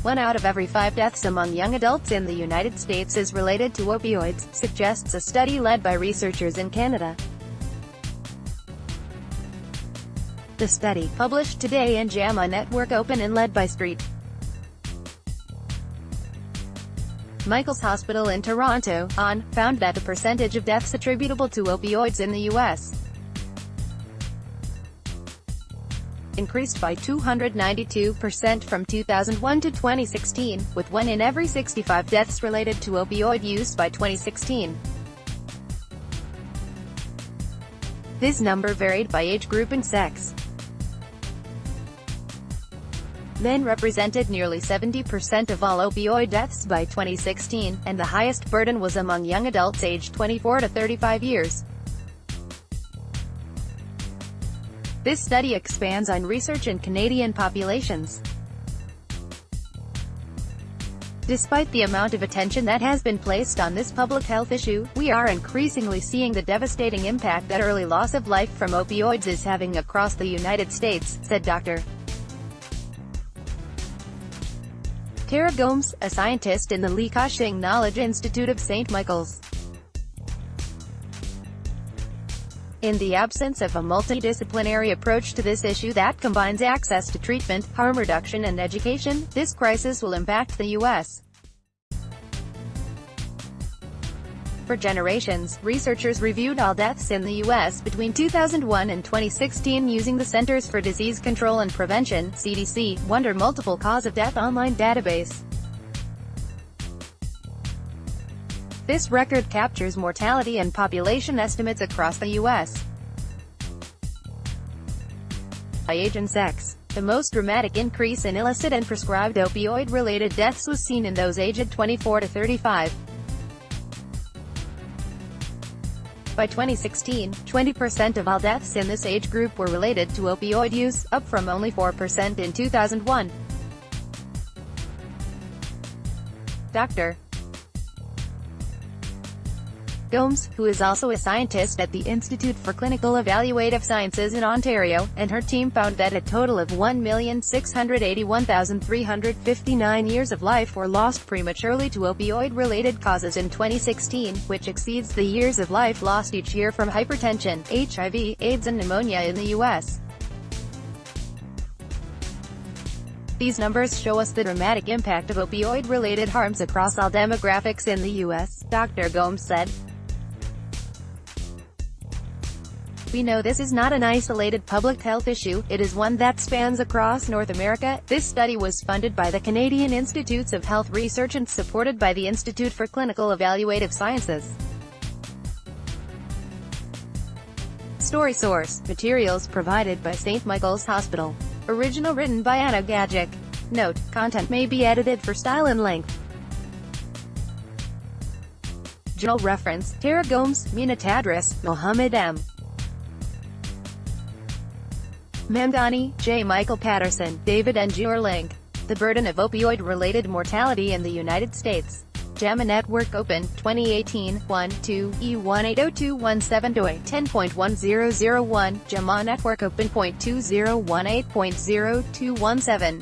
1 out of every 5 deaths among young adults in the United States is related to opioids, suggests a study led by researchers in Canada. The study, published today in JAMA Network Open and led by St. Michael's Hospital in Toronto, found that the percentage of deaths attributable to opioids in the U.S. increased by 292% from 2001 to 2016, with 1 in every 65 deaths related to opioid use by 2016. This number varied by age group and sex. Men represented nearly 70% of all opioid deaths by 2016, and the highest burden was among young adults aged 24 to 35 years. This study expands on research in Canadian populations. Despite the amount of attention that has been placed on this public health issue, we are increasingly seeing the devastating impact that early loss of life from opioids is having across the United States, said Dr. Tara Gomes, a scientist in the Li Ka-shing Knowledge Institute of St. Michael's. In the absence of a multidisciplinary approach to this issue that combines access to treatment, harm reduction and education, this crisis will impact the U.S. For generations, researchers reviewed all deaths in the U.S. between 2001 and 2016 using the Centers for Disease Control and Prevention (CDC) Wonder Multiple Cause of Death online database. This record captures mortality and population estimates across the U.S. by age and sex. The most dramatic increase in illicit and prescribed opioid-related deaths was seen in those aged 24 to 35. By 2016, 20% of all deaths in this age group were related to opioid use, up from only 4% in 2001. Dr. Gomes, who is also a scientist at the Institute for Clinical Evaluative Sciences in Ontario, and her team found that a total of 1,681,359 years of life were lost prematurely to opioid-related causes in 2016, which exceeds the years of life lost each year from hypertension, HIV, AIDS and pneumonia in the U.S. These numbers show us the dramatic impact of opioid-related harms across all demographics in the U.S., Dr. Gomes said. We know this is not an isolated public health issue, it is one that spans across North America. This study was funded by the Canadian Institutes of Health Research and supported by the Institute for Clinical Evaluative Sciences. Story source: materials provided by St. Michael's Hospital. Original written by Anna Gajic. Note: content may be edited for style and length. Journal reference: Tara Gomes, Minute address: Mohammed M. Mandani, J. Michael Patterson, David N. Link. The burden of opioid-related mortality in the United States. JAMA Network Open, 2018, 1-2, E180217 doi 10.1001, JAMA Network Open.2018.0217.